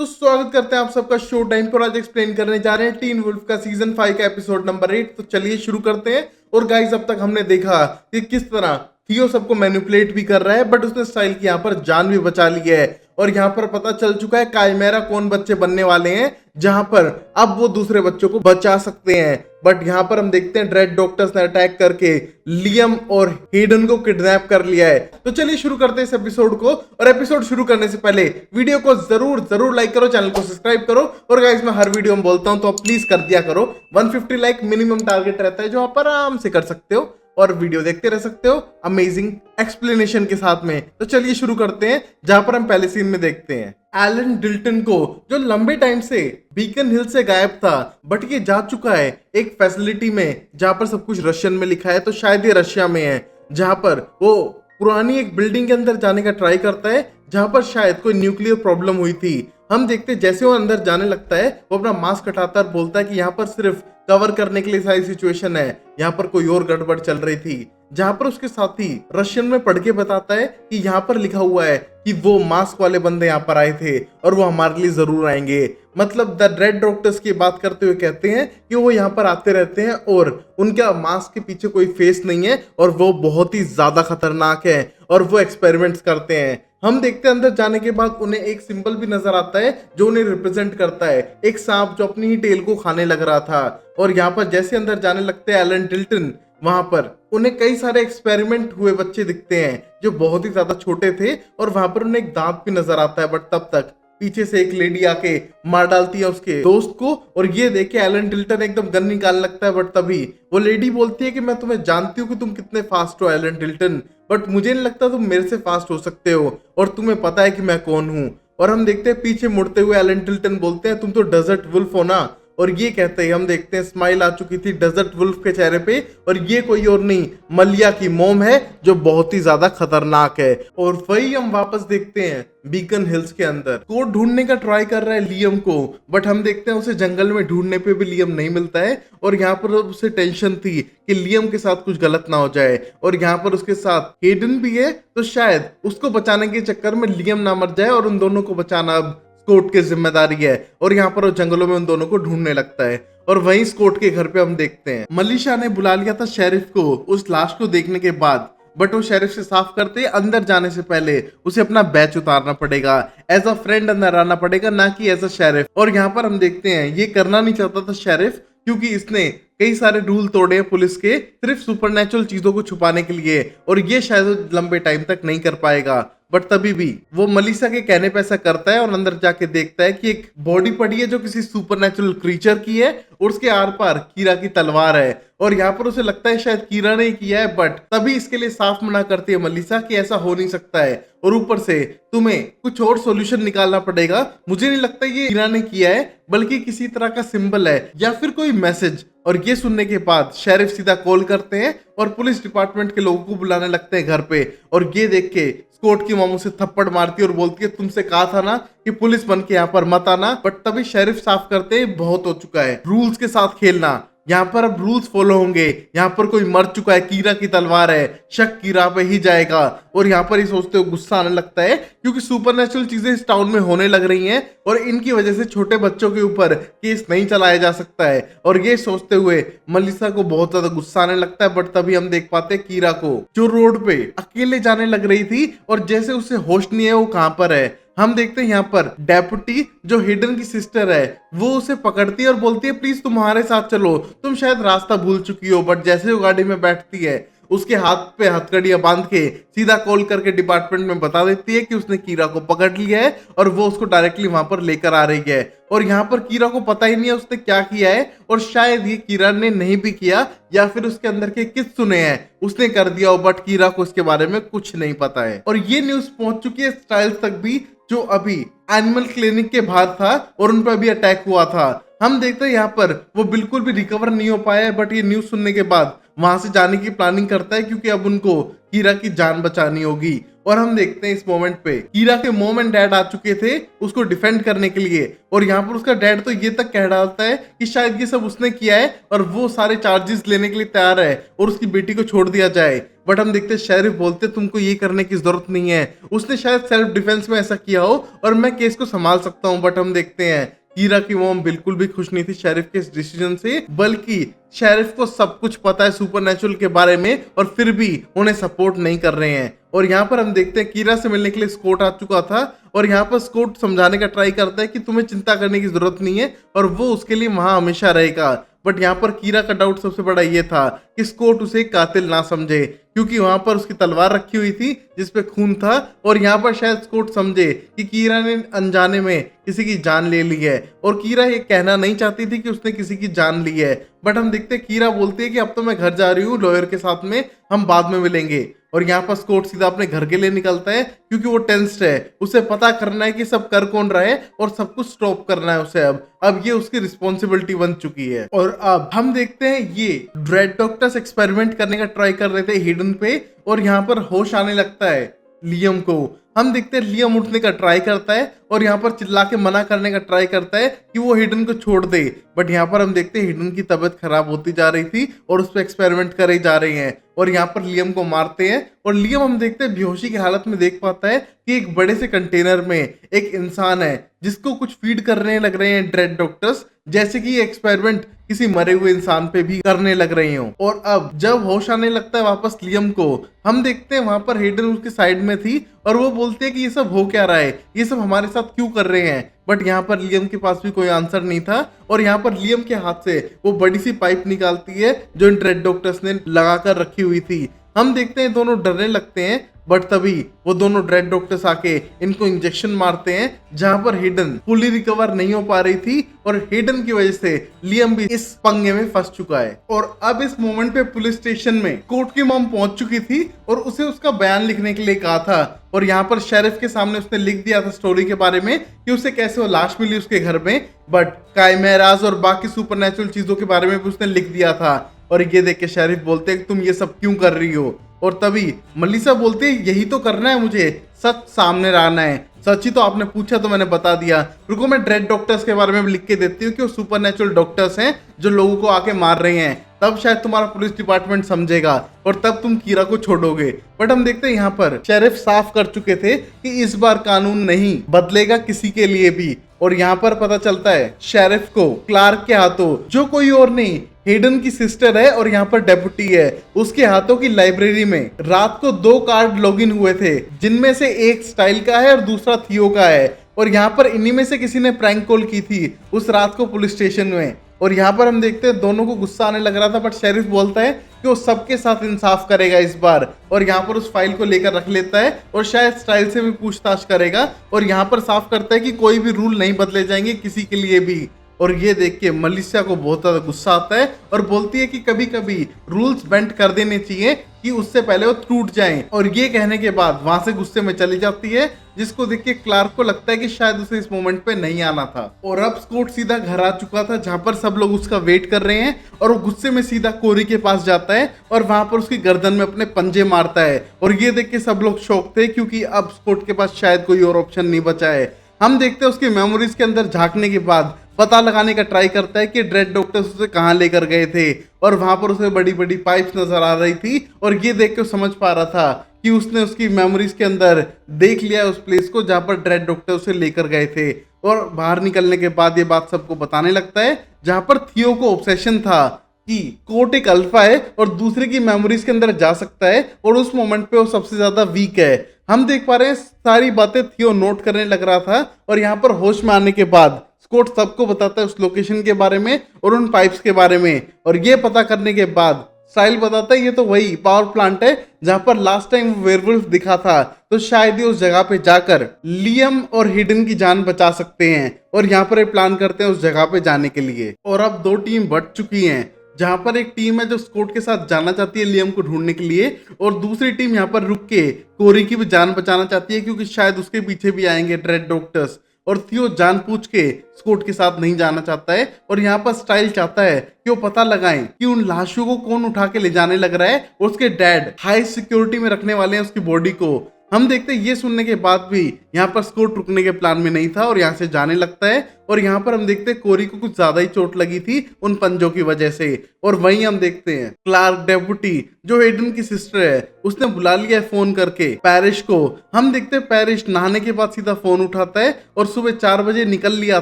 तो स्वागत करते हैं आप सबका शो टाइम पर। आज एक्सप्लेन करने जा रहे हैं टीन वुल्फ का सीजन 5 का एपिसोड नंबर 8। तो चलिए शुरू करते हैं। और गाइस, अब तक हमने देखा कि किस तरह थियो सबको मैनिपुलेट भी कर रहा है, बट उसने स्टाइल की यहाँ पर जान भी बचा ली है। और यहाँ पर पता चल चुका है काइमेरा कौन बच्चे बनने वाले हैं, जहां पर अब वो दूसरे बच्चों को बचा सकते हैं। बट यहाँ पर हम देखते हैं ड्रेड डॉक्टर्स ने अटैक करके लियम और हेडन को किडनैप कर लिया है। तो चलिए शुरू करते हैं इस एपिसोड को। और एपिसोड शुरू करने से पहले वीडियो को जरूर लाइक करो, चैनल को सब्सक्राइब करो। और गाइस, मैं हर वीडियो में बोलता हूं तो आप प्लीज कर दिया करो। 150 लाइक मिनिमम टारगेट रहता है, जो आप आराम से कर सकते हो और वीडियो देखते रह सकते हो अमेजिंग एक्सप्लेनेशन के साथ में। तो चलिए शुरू करते हैं, जहां पर हम पहले सीन में देखते हैं एलन डिल्टन को, जो लंबे टाइम से बीकन हिल से गायब था, बट ये जा चुका है एक फैसिलिटी में जहां पर सब कुछ रशियन में लिखा है। तो शायद ये रशिया में है, जहां पर वो पुरानी एक बिल्डिंग के अंदर जाने का ट्राई करता है, जहां पर शायद कोई न्यूक्लियर प्रॉब्लम हुई थी। हम देखते हैं जैसे वो अंदर जाने लगता है, वो अपना मास्क हटाता है और बोलता है कि यहाँ पर सिर्फ कवर करने के लिए सारी सिचुएशन है, यहाँ पर कोई और गड़बड़ चल रही थी। जहां पर उसके साथी रशियन में पढ़ के बताता है कि यहाँ पर लिखा हुआ है कि वो मास्क वाले बंदे यहाँ पर आए थे और वो हमारे लिए जरूर आएंगे। मतलब द रेड डॉक्टर्स की बात करते हुए कहते हैं कि वो यहाँ पर आते रहते हैं और उनका मास्क के पीछे कोई फेस नहीं है और वो बहुत ही ज्यादा खतरनाक है और वो एक्सपेरिमेंट्स करते हैं। हम देखते हैं अंदर जाने के बाद उन्हें एक सिंबल भी नजर आता है जो उन्हें रिप्रेजेंट करता है, एक सांप जो अपनी ही टेल को खाने लग रहा था। और यहाँ पर जैसे अंदर जाने लगते हैं एलन डिल्टन, वहां पर उन्हें कई सारे एक्सपेरिमेंट हुए बच्चे दिखते हैं जो बहुत ही ज्यादा छोटे थे। और वहां पर उन्हें एक दांत भी नजर आता है, बट तब तक पीछे से एक लेडी आके मार डालती है उसके दोस्त को। और ये देख के एलन डिल्टन एकदम गन निकालने लगता है, बट तभी वो लेडी बोलती है कि मैं तुम्हें जानती हूँ कि तुम कितने फास्ट हो एलन डिल्टन, बट मुझे नहीं लगता तुम मेरे से फास्ट हो सकते हो और तुम्हें पता है कि मैं कौन हूँ। और हम देखते हैं पीछे मुड़ते हुए एलन डिल्टन बोलते हैं तुम तो डेजर्ट वुल्फ हो ना। और ये कहते हैं हम देखते हैं स्माइल आ चुकी थी डेजर्ट वुल्फ के चेहरे पे, और ये कोई और नहीं मलिया की मॉम है जो बहुत ही ज्यादा खतरनाक है। और वही हम वापस देखते हैं बीकन हिल्स के अंदर। कोड ढूंढने का ट्राई कर रहा है लियम को, बट हम देखते हैं उसे जंगल में ढूंढने पे भी लियम नहीं मिलता है। और यहाँ पर उसे टेंशन थी कि लियम के साथ कुछ गलत ना हो जाए। और यहाँ पर उसके साथ हेडन भी है, तो शायद उसको बचाने के चक्कर में लियम ना मर जाए, और उन दोनों को बचाना अब स्कॉट की जिम्मेदारी है। और यहाँ पर वो जंगलों में उन दोनों को ढूंढने लगता है। और वहीं स्कॉट के घर पे हम देखते हैं मलिशा ने बुला लिया था शेरिफ को उस लाश को देखने के बाद, बट वो शेरिफ से साफ करते अंदर जाने से पहले उसे अपना बैच उतारना पड़ेगा, एज अ फ्रेंड अंदर आना पड़ेगा, ना कि एज अ शेरिफ। और यहाँ पर हम देखते हैं ये करना नहीं चाहता था शेरिफ, क्योंकि इसने कई सारे रूल तोड़े हैं पुलिस के सिर्फ सुपरनेचुरल चीजों को छुपाने के लिए, और ये शायद लंबे टाइम तक नहीं कर पाएगा। बट तभी भी वो मलिशा के कहने पे ऐसा करता है और अंदर जाके देखता है कि एक बॉडी पड़ी है जो किसी सुपरनेचुरल क्रीचर की है, और उसके आर पार कीरा की तलवार है। और यहाँ पर उसे लगता है शायद कीरा ने किया है, बट तभी इसके लिए साफ मना करती है मलिशा कि ऐसा हो नहीं सकता है, और ऊपर से तुम्हें कुछ और सॉल्यूशन निकालना पड़ेगा। मुझे नहीं लगता ये कीरा ने किया है, बल्कि किसी तरह का सिंबल है या फिर कोई मैसेज। और ये सुनने के बाद शेरिफ सीधा कॉल करते हैं और पुलिस डिपार्टमेंट के लोगों को बुलाने लगते हैं घर पे। और ये देख के स्कॉट की मामू से थप्पड़ मारती है और बोलती है तुमसे कहा था ना कि पुलिस बन के यहाँ पर मत आना। बट तभी शेरिफ साफ करते हैं बहुत हो चुका है रूल्स के साथ खेलना, यहाँ पर अब रूल्स फॉलो होंगे। यहाँ पर कोई मर चुका है, कीरा की तलवार है, शक कीरा पे ही जाएगा। और यहाँ पर ही सोचते हो गुस्सा आने लगता है, क्योंकि सुपरनेचुरल चीजें इस टाउन में होने लग रही हैं और इनकी वजह से छोटे बच्चों के ऊपर केस नहीं चलाया जा सकता है। और ये सोचते हुए मलिशा को बहुत ज्यादा गुस्सा आने लगता है। बट तभी हम देख पाते हैं कीरा को, जो रोड पे अकेले जाने लग रही थी और जैसे उसे होश नहीं है वो कहाँ पर है। हम देखते हैं यहाँ पर डेप्यूटी जो हिडन की सिस्टर है, वो उसे पकड़ती है और बोलती है प्लीज तुम हमारे साथ चलो, तुम शायद रास्ता भूल चुकी हो। बट जैसे वो गाड़ी में बैठती है उसके हाथ पे हथकड़ियां बांध के सीधा कॉल करके डिपार्टमेंट में बता देती है कि उसने कीरा को पकड़ लिया है और वो उसको डायरेक्टली वहां पर लेकर आ रही है। और यहाँ पर कीरा को पता ही नहीं है उसने क्या किया है, और शायद ये कीरा ने नहीं भी किया या फिर उसके अंदर के किस सुने हैं उसने कर दिया हो, बट कीरा को इसके बारे में कुछ नहीं पता है। और ये न्यूज पहुंच चुकी है स्टाइल्स तक भी, जो अभी एनिमल क्लिनिक के बाहर था और उन पर भी अटैक हुआ था। हम देखते हैं यहाँ पर वो बिल्कुल भी रिकवर नहीं हो पाया है, बट ये न्यूज सुनने के बाद वहां से जाने की प्लानिंग करता है, क्योंकि अब उनको कीरा की जान बचानी होगी। और हम देखते हैं इस मोमेंट पे कीरा के मॉम एंड डैड आ चुके थे उसको डिफेंड करने के लिए, और यहाँ पर उसका डैड तो ये तक कह डालता है कि शायद ये सब उसने किया है और वो सारे चार्जेस लेने के लिए तैयार है और उसकी बेटी को छोड़ दिया जाए। बट हम देखते हैं शेरिफ बोलते तुमको ये करने की जरूरत नहीं है, उसने शायद सेल्फ डिफेंस में ऐसा किया हो और मैं केस को संभाल सकता हूँ। बट हम देखते हैं कीरा की मॉम बिल्कुल भी खुश नहीं थी शेरिफ के इस डिसीजन से, बल्कि शेरिफ को सब कुछ पता है सुपरनैचुरल के बारे में और फिर भी उन्हें सपोर्ट नहीं कर रहे हैं। और यहाँ पर हम देखते हैं कीरा से मिलने के लिए स्कॉट आ चुका था और यहाँ पर स्कॉट समझाने का ट्राई करता है कि तुम्हें चिंता करने की जरूरत नहीं है और वो उसके लिए वहां हमेशा रहेगा। बट यहाँ पर कीरा का डाउट सबसे बड़ा ये था कि स्कॉट उसे कातिल ना समझे, क्योंकि वहां पर उसकी तलवार रखी हुई थी जिसपे खून था और यहाँ पर शायद स्कॉट समझे कि कीरा ने अनजाने में किसी की जान ले ली है, और कीरा ये कहना नहीं चाहती थी कि उसने किसी की जान ली है। बट हम देखते हैं कीरा बोलती है कि अब तो मैं घर जा रही हूँ लॉयर के साथ में, हम बाद में मिलेंगे। और यहाँ पर स्कॉट सीधा अपने घर के लिए निकलता है क्योंकि वो टेंस्ड है, उसे पता करना है कि सब कर कौन रहा है और सब कुछ स्टॉप करना है उसे। अब ये उसकी रिस्पॉन्सिबिलिटी बन चुकी है। और अब हम देखते हैं ये ड्रेड डॉक्टर्स एक्सपेरिमेंट करने का ट्राई कर रहे थे हिडन पे, और यहाँ पर होश आने लगता है लियम को। हम देखते हैं लियम उठने का ट्राई करता है और यहाँ पर चिल्ला के मना करने का ट्राई करता है कि वो हिडन को छोड़ दे। बट यहाँ पर हम देखते हैं हिडन की तबीयत खराब होती जा रही थी और उस पर एक्सपेरिमेंट करे जा रहे हैं और यहाँ पर लियम को मारते हैं। और लियम हम देखते हैं बेहोशी की हालत में देख पाता है कि एक बड़े से कंटेनर में एक इंसान है जिसको कुछ फीड करने लग रहे हैं ड्रेड डॉक्टर्स, जैसे कि ये एक्सपेरिमेंट किसी मरे हुए इंसान पे भी करने लग रहे हो। और अब जब होश आने लगता है वापस लियम को, हम देखते हैं वहां पर हेडन उसके साइड में थी और वो बोलते हैं कि ये सब हो क्या रहा है, ये सब हमारे साथ क्यों कर रहे हैं। बट यहाँ पर लियम के पास भी कोई आंसर नहीं था और यहाँ पर लियम के हाथ से वो बड़ी सी पाइप निकालती है जो इन ड्रेड डॉक्टर्स ने लगा कर रखी हुई थी। हम देखते हैं दोनों डरने लगते हैं, बट तभी वो दोनों ड्रेड डॉक्टर्स आके इनको इंजेक्शन मारते हैं जहां पर हिडन फुली रिकवर नहीं हो पा रही थी और हिडन की वजह से लियम भी इस पंगे में फंस चुका है। और अब इस मोमेंट पे पुलिस स्टेशन में कोर्ट की मॉम पहुंच चुकी थी और उसे उसका बयान लिखने के लिए कहा था और यहाँ पर शेरिफ के सामने उसने लिख दिया था स्टोरी के बारे में कि उसे कैसे वो लाश मिली उसके घर में, बट काइमेरास और बाकी सुपरनैचुरल चीजों के बारे में भी उसने लिख दिया था। और ये देख के शेरिफ बोलते हैं कि तुम ये सब क्यों कर रही हो, और तभी मलिसा बोलती है यही तो करना है मुझे, सच सामने लाना है, सच ही तो आपने पूछा तो मैंने बता दिया। रुको मैं ड्रेड डॉक्टर्स के बारे में लिख के देती हूँ कि वो सुपरनैचुरल डॉक्टर्स हैं जो लोगों को आके मार रहे हैं, तब शायद तुम्हारा पुलिस डिपार्टमेंट समझेगा और तब तुम कीरा को छोड़ोगे। बट हम देखते हैं यहाँ पर शेरिफ साफ कर चुके थे कि इस बार कानून नहीं बदलेगा किसी के लिए भी। और यहाँ पर पता चलता है शेरिफ को क्लार्क के हाथों, जो कोई और नहीं हेडन की सिस्टर है और यहाँ पर डेप्यूटी है, उसके हाथों की लाइब्रेरी में रात को 2 कार्ड लॉगिन हुए थे जिनमें से एक स्टाइल का है और दूसरा थियो का है। और यहाँ पर इन्हीं में से किसी ने प्रैंक कॉल की थी उस रात को पुलिस स्टेशन में। और यहाँ पर हम देखते हैं दोनों को गुस्सा आने लग रहा था, बट शेरिफ बोलता है कि वो सबके साथ इंसाफ करेगा इस बार, और यहाँ पर उस फाइल को लेकर रख लेता है और शायद स्टाइल से भी पूछताछ करेगा और यहाँ पर साफ करता है कि कोई भी रूल नहीं बदले जाएंगे किसी के लिए भी। और ये देख के मलिसा को बहुत ज्यादा गुस्सा आता है और बोलती है कि कभी कभी रूल्स बेंड कर देने चाहिए कि उससे पहले वो टूट जाएं। और ये कहने के बाद वहां से गुस्से में चली जाती है, जिसको देख के क्लार्क को लगता है कि शायद उसे इस मोमेंट पे नहीं आना था। और अब स्कॉट सीधा घर आ चुका था जहां पर सब लोग उसका वेट कर रहे हैं और वो गुस्से में सीधा कोरी के पास जाता है और वहां पर उसकी गर्दन में अपने पंजे मारता है। और ये देख के सब लोग शॉक थे क्योंकि अब स्कॉट के पास शायद कोई और ऑप्शन नहीं बचा है। हम देखते हैं उसकी मेमोरीज के अंदर झांकने के बाद पता लगाने का ट्राई करता है कि ड्रेड डॉक्टर्स उसे कहाँ लेकर गए थे, और वहां पर उसे बड़ी बड़ी पाइप्स नजर आ रही थी और ये देख के समझ पा रहा था कि उसने उसकी मेमोरीज के अंदर देख लिया उस प्लेस को जहां पर ड्रेड डॉक्टर उसे लेकर गए थे। और बाहर निकलने के बाद ये बात सबको बताने लगता है जहां पर थियो को ऑब्सेशन था कि कोर्ट एक अल्फा है और दूसरे की मेमोरीज के अंदर जा सकता है और उस मोमेंट पे वो सबसे ज्यादा वीक है। हम देख पा रहे हैं सारी बातें थियो नोट करने लग रहा था और यहाँ पर होश में आने के बाद स्कॉट सबको बताता है उस लोकेशन के बारे में और उन पाइप्स के बारे में। और ये पता करने के बाद स्टाइल बताता है ये तो वही पावर प्लांट है जहां पर लास्ट टाइम वेयरवुल्फ दिखा था, तो शायद ही उस जगह पे जाकर लियम और हिडन की जान बचा सकते हैं। और यहाँ पर प्लान करते हैं उस जगह पे जाने के लिए। और अब 2 टीम बट चुकी हैं, जहां पर एक टीम है जो स्कॉट के साथ जाना चाहती है लियम को ढूंढने के लिए, और दूसरी टीम यहाँ पर रुक के कोरी की भी जान बचाना चाहती है क्योंकि शायद उसके पीछे भी आएंगे ड्रेड डॉक्टर्स। और थियो जान पूछ के स्कॉट के साथ नहीं जाना चाहता है और यहाँ पर स्टाइल चाहता है कि वो पता लगाएं कि उन लाशों को कौन उठा के ले जाने लग रहा है और उसके डैड हाई सिक्योरिटी में रखने वाले हैं उसकी बॉडी को। हम देखते हैं ये सुनने के बाद भी यहाँ पर स्कॉट रुकने के प्लान में नहीं था और यहाँ से जाने लगता है। और यहाँ पर हम देखते हैं कोरी को कुछ ज्यादा ही चोट लगी थी उन पंजों की वजह से। और वहीं हम देखते हैं क्लार्क डेप्यूटी जो हेडन की सिस्टर है उसने बुला लिया है फोन करके पैरिश को। हम देखते हैं पैरिश नहाने के बाद सीधा फोन उठाता है और सुबह 4 बजे निकल लिया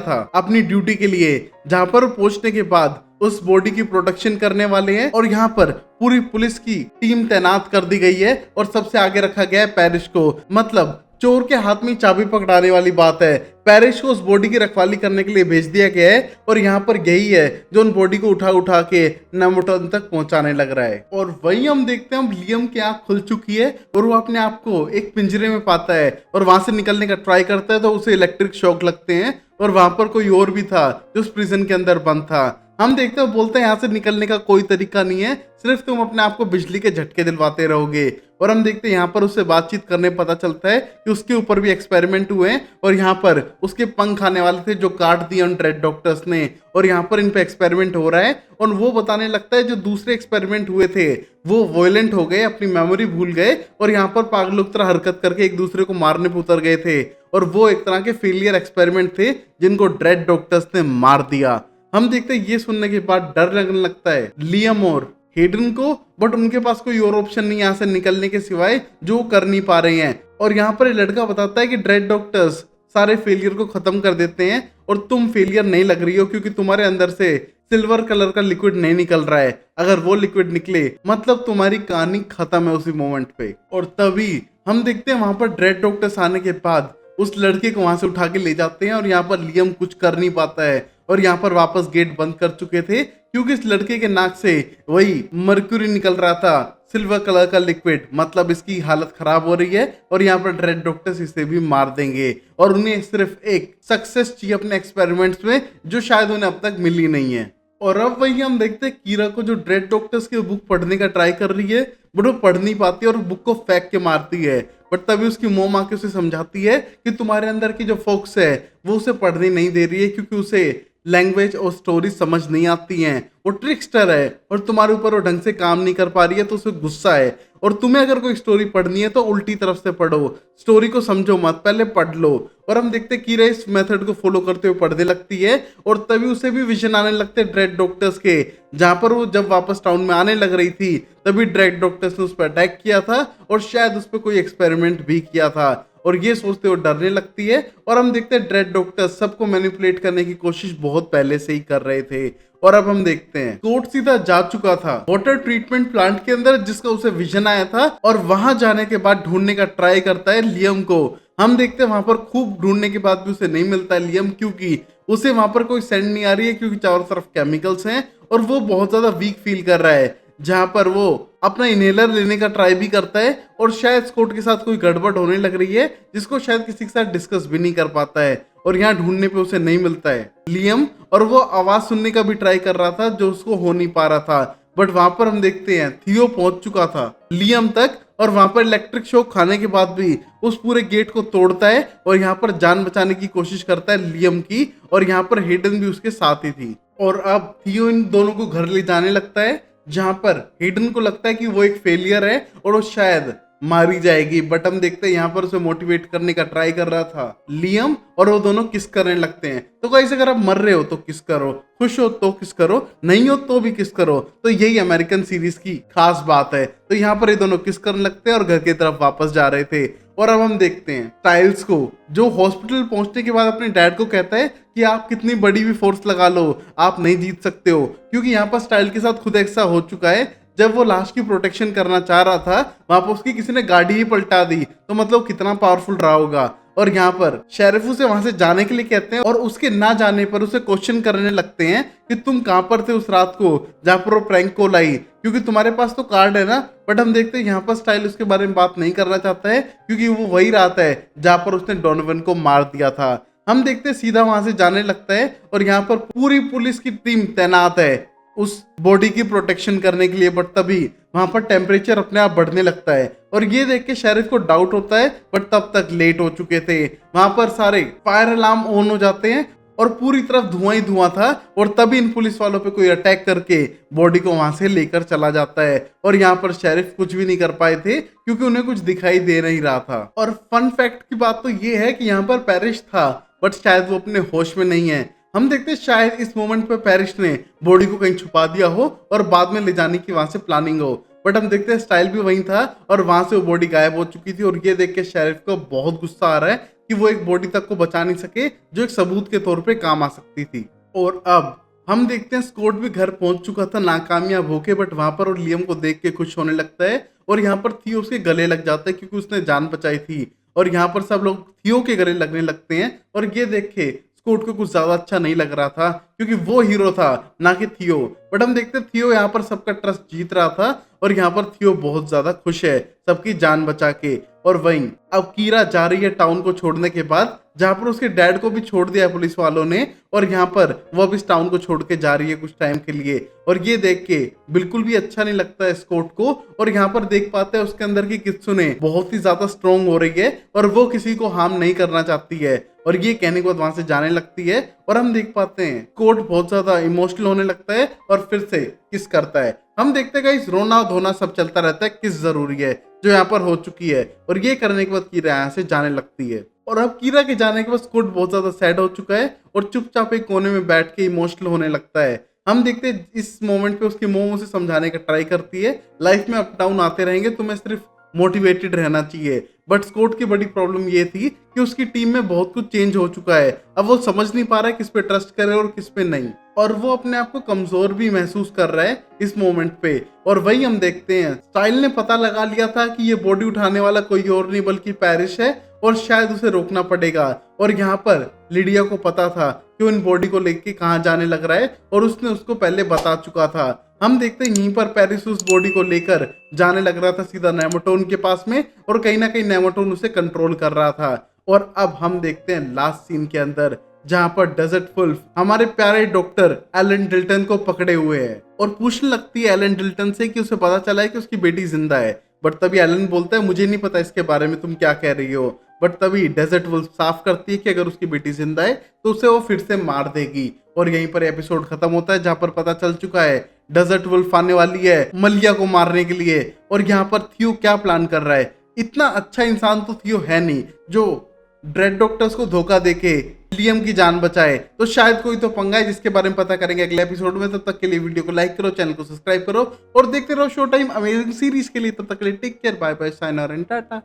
था अपनी ड्यूटी के लिए, जहां पर पहुंचने के बाद उस बॉडी की प्रोटेक्शन करने वाले हैं। और यहाँ पर पूरी पुलिस की टीम तैनात कर दी गई है और सबसे आगे रखा गया है पैरिश को। मतलब चोर के हाथ में चाबी पकड़ाने वाली बात है। पैरिश को उस बॉडी की रखवाली करने के लिए भेज दिया गया है और यहाँ पर यही है जो उन बॉडी को उठा उठा के नमोटन तक पहुंचाने लग रहा है। और वहीं हम देखते हैं लियम की आंख खुल चुकी है और वो अपने आप को एक पिंजरे में पाता है और वहां से निकलने का ट्राई करता है तो उसे इलेक्ट्रिक शॉक लगते हैं। और वहां पर कोई और भी था जो उस प्रिजन के अंदर बंद था। हम देखते हैं बोलते हैं यहाँ से निकलने का कोई तरीका नहीं है, सिर्फ तुम अपने आप को बिजली के झटके दिलवाते रहोगे। और हम देखते हैं यहाँ पर उससे बातचीत करने पता चलता है कि उसके ऊपर भी एक्सपेरिमेंट हुए हैं और यहाँ पर उसके पंख आने वाले थे जो काट दिए उन रेड डॉक्टर्स ने। और यहाँ पर इन पे एक्सपेरिमेंट हो रहा है और वो बताने लगता है जो दूसरे एक्सपेरिमेंट हुए थे वो वायलेंट हो गए, अपनी मेमोरी भूल गए और यहाँ पर पागलों की तरह हरकत करके एक दूसरे को मारने पे उतर गए थे। और वो एक तरह के फेलियर एक्सपेरिमेंट थे जिनको रेड डॉक्टर्स ने मार दिया। हम देखते हैं ये सुनने के बाद डर लगने लगता है लियम और हेडन को, बट उनके पास कोई और ऑप्शन नहीं यहाँ से निकलने के सिवाय जो कर नहीं पा रहे हैं। और यहाँ पर लड़का बताता है कि रेड डॉक्टर्स सारे फेलियर को खत्म कर देते हैं और तुम फेलियर नहीं लग रही हो क्योंकि तुम्हारे अंदर से सिल्वर कलर का लिक्विड नहीं निकल रहा है। अगर वो लिक्विड निकले मतलब तुम्हारी कहानी खत्म है उसी मोमेंट पे। और तभी हम देखते हैं वहां पर रेड डॉक्टर्स आने के बाद उस लड़के को वहां से उठा के ले जाते हैं और यहाँ पर लियम कुछ कर नहीं पाता है। और यहाँ पर वापस गेट बंद कर चुके थे क्योंकि इस लड़के के नाक से वही मर्क्यूरी निकल रहा था, सिल्वर कलर का लिक्विड। मतलब इसकी हालत खराब हो रही है और यहाँ पर रेड डॉक्टर्स इसे भी मार देंगे और उन्हें सिर्फ एक सक्सेस चाहिए अपने एक्सपेरिमेंट्स में जो शायद उन्हें अब तक मिली नहीं है। और अब वही हम देखते हैं कीरा को जो रेड डॉक्टर्स की बुक पढ़ने का ट्राई कर रही है बट वो पढ़ नहीं पाती और बुक को फेंक के मारती है। बट तभी उसकी मोम आके उसे समझाती है कि तुम्हारे अंदर की जो फोक्स है वो उसे पढ़ने नहीं दे रही है क्योंकि उसे लैंग्वेज और स्टोरी समझ नहीं आती हैं। वो ट्रिकस्टर है और तुम्हारे ऊपर वो ढंग से काम नहीं कर पा रही है तो उसे गुस्सा है। और तुम्हें अगर कोई स्टोरी पढ़नी है तो उल्टी तरफ से पढ़ो, स्टोरी को समझो मत, पहले पढ़ लो। और हम देखते हैं कीरा इस मेथड को फॉलो करते हुए पढ़ने लगती है और तभी उसे भी विजन आने लगते हैं रेड डॉक्टर्स के, जहां पर वो जब वापस टाउन में आने लग रही थी तभी रेड डॉक्टर्स ने उस पर अटैक किया था और शायद उस पर कोई एक्सपेरिमेंट भी किया था। और ये सोचते हुए डरने लगती है और हम देखते हैं रेड डॉक्टर्स सबको मैनिपुलेट करने की कोशिश बहुत पहले से ही कर रहे थे। और अब हम देखते हैं कोर्ट सीधा जा चुका था वाटर ट्रीटमेंट प्लांट के अंदर जिसका उसे विजन आया था और वहां जाने के बाद ढूंढने का ट्राई करता है लियम को। हम देखते हैं वहां पर खूब ढूंढने के बाद भी उसे नहीं मिलता है लियम, क्योंकि उसे वहां पर कोई सेंड नहीं आ रही है क्योंकि चारों तरफ केमिकल्स हैं और वो बहुत ज्यादा वीक फील कर रहा है। जहां पर वो अपना इनहेलर लेने का ट्राई भी करता है और शायद स्कॉट के साथ कोई गड़बड़ होने लग रही है जिसको शायद किसी के साथ डिस्कस भी नहीं कर पाता है और यहाँ ढूंढने पे उसे नहीं मिलता है लियम। और वो आवाज सुनने का भी ट्राई कर रहा था जो उसको हो नहीं पा रहा था। बट वहां पर हम देखते हैं थियो पहुंच चुका था लियम तक और वहां पर इलेक्ट्रिक शॉक खाने के बाद भी उस पूरे गेट को तोड़ता है और यहाँ पर जान बचाने की कोशिश करता है लियम की। और यहाँ पर हेडन भी उसके साथ ही थी। और अब थियो इन दोनों को घर ले जाने लगता है जहां पर हेडन को लगता है कि वो एक फेलियर है और वो शायद मारी जाएगी। बट हम देखते हैं यहाँ पर उसे मोटिवेट करने का ट्राई कर रहा था लियम और वो दोनों किस करने लगते हैं। तो गाइस अगर आप मर रहे हो तो किस करो, खुश हो तो किस करो, नहीं हो तो भी किस करो। तो यही अमेरिकन सीरीज की खास बात है। तो यहाँ पर ये दोनों किस करने लगते हैं और घर की तरफ वापस जा रहे थे। और अब हम देखते हैं स्टाइल्स को जो हॉस्पिटल पहुंचने के बाद अपने डैड को कहता है कि आप कितनी बड़ी भी फोर्स लगा लो आप नहीं जीत सकते हो, क्योंकि यहाँ पर स्टाइल के साथ खुद ऐसा हो चुका है। जब वो लाश की प्रोटेक्शन करना चाह रहा था वहां पर उसकी किसी ने गाड़ी ही पलटा दी, तो मतलब कितना पावरफुल रहा होगा। और यहाँ पर शेरिफ उसे वहां से जाने के लिए कहते हैं और उसके ना जाने पर उसे क्वेश्चन करने लगते हैं कि तुम कहां पर थे उस रात को जहां पर वो प्रैंक कॉल आई, क्योंकि तुम्हारे पास तो कार्ड है ना। बट हम देखते हैं यहाँ पर स्टाइल उसके बारे में बात नहीं करना चाहता है क्योंकि वो वही रात है जहां पर उसने डोनोवन को मार दिया था। हम देखते हैं सीधा वहां से जाने लगता है और यहाँ पर पूरी पुलिस की टीम तैनात है उस बॉडी की प्रोटेक्शन करने के लिए। बट तभी वहां पर टेम्परेचर अपने आप बढ़ने लगता है और ये देख के शेरिफ को डाउट होता है, बट तब तक लेट हो चुके थे। वहां पर सारे फायर अलार्म ऑन हो जाते हैं और पूरी तरफ धुआं ही धुआं था। और तभी इन पुलिस वालों पे कोई अटैक करके बॉडी को वहां से लेकर चला जाता है। और यहाँ पर शेरिफ कुछ भी नहीं कर पाए थे क्योंकि उन्हें कुछ दिखाई दे नहीं रहा था। और फन फैक्ट की बात तो ये है कि यहाँ पर पैरिश था बट शायद वो अपने होश में नहीं है। हम देखते हैं शायद इस मोमेंट पे पैरिश ने बॉडी को कहीं छुपा दिया हो और बाद में ले जाने की वहां से प्लानिंग हो। बट हम देखते हैं स्टाइल भी वही था और वहां से वो बॉडी गायब हो चुकी थी। और ये देख के शेरिफ को बहुत गुस्सा आ रहा है कि वो एक बॉडी तक को बचा नहीं सके जो एक सबूत के तौर पे काम आ सकती थी। और अब हम देखते हैं स्कॉट भी घर पहुंच चुका था नाकामयाब होके, बट वहां पर और लियम को देख के खुश होने लगता है। और यहाँ पर थियो उसके गले लग जाता है क्योंकि उसने जान बचाई थी। और यहाँ पर सब लोग थियो के गले लगने लगते हैं। और ये देखे स्कॉट को कुछ ज्यादा अच्छा नहीं लग रहा था क्योंकि वो हीरो था ना कि थियो। बट हम देखते हैं थियो यहाँ पर सबका ट्रस्ट जीत रहा था और यहाँ पर थियो बहुत ज्यादा खुश है सबकी जान बचा के। और वहीं अब कीरा जा रही है टाउन को छोड़ने के बाद, जहां पर उसके डैड को भी छोड़ दिया है पुलिस वालों ने। और यहाँ पर वो अब इस टाउन को छोड़ के जा रही है कुछ टाइम के लिए। और ये देख के बिल्कुल भी अच्छा नहीं लगता है स्कॉट को। और यहाँ पर देख पाते हैं उसके अंदर की कित्सुने बहुत ही ज्यादा स्ट्रोंग हो रही है और वो किसी को हार्म नहीं करना चाहती है। और ये कहने के बाद वहां से जाने लगती है। और हम देख पाते हैं स्कॉट बहुत ज्यादा इमोशनल होने लगता है और फिर से किस करता है। हम देखते हैं गाइस रोना धोना सब चलता रहता है, किस जरूरी है जो यहाँ पर हो चुकी है। और ये करने के बाद कीरा यहाँ से जाने लगती है। और अब कीरा के जाने के बाद स्कॉट बहुत ज्यादा सैड हो चुका है और चुपचाप एक कोने में बैठ के इमोशनल होने लगता है। हम देखते हैं इस मोमेंट पे उसकी मोम उसे समझाने का ट्राई करती है लाइफ में अप डाउन आते रहेंगे, तुम्हें सिर्फ मोटिवेटेड रहना चाहिए। बट स्कॉट की बड़ी प्रॉब्लम ये थी कि उसकी टीम में बहुत कुछ चेंज हो चुका है। अब वो समझ नहीं पा रहा है किस पे ट्रस्ट करे और किस पे नहीं। और वो अपने आप को कमजोर भी महसूस कर रहा है इस मोमेंट पे। और वही हम देखते हैं स्टाइल ने पता लगा लिया था कि ये बॉडी उठाने वाला कोई और नहीं बल्कि पैरिश है और शायद उसे रोकना पड़ेगा। और यहाँ पर लिडिया को पता था कि वो इन बॉडी को लेके कहाँ जाने लग रहा है और उसने उसको पहले बता चुका था। हम देखते हैं यहीं पर पैरिस उस बॉडी को लेकर जाने लग रहा था सीधा नेमोटोन के पास में। और कहीं ना कहीं नेमोटोन उसे कंट्रोल कर रहा था। और अब हम देखते हैं लास्ट सीन के अंदर जहां पर डेजर्ट वुल्फ हमारे प्यारे डॉक्टर एलन डिल्टन को पकड़े हुए है और पूछने लगती है एलन डिल्टन से कि उसे पता चला है कि उसकी बेटी जिंदा है। बट तभी एलन बोलता है मुझे नहीं पता इसके बारे में, तुम क्या कह रही हो। बट तभी डेजर्ट वुल्फ साफ करती है कि अगर उसकी बेटी जिंदा है तो उसे वो फिर से मार देगी। और यहीं पर एपिसोड खत्म होता है जहां पर पता चल चुका है डेजर्ट वुल्फ आने वाली है मलिया को मारने के लिए। और यहाँ पर थियो क्या प्लान कर रहा है, इतना अच्छा इंसान तो थियो है नहीं जो ड्रेड डॉक्टर्स को धोखा देके लियम की जान बचाए। तो शायद कोई तो पंगा है जिसके बारे में पता करेंगे अगले एपिसोड में। तब तक के लिए वीडियो को लाइक करो, चैनल को सब्सक्राइब करो और देखते रहो शो टाइम अमेजिंग सीरीज के लिए। तब तक के लिए take care, bye bye, sign और टाटा।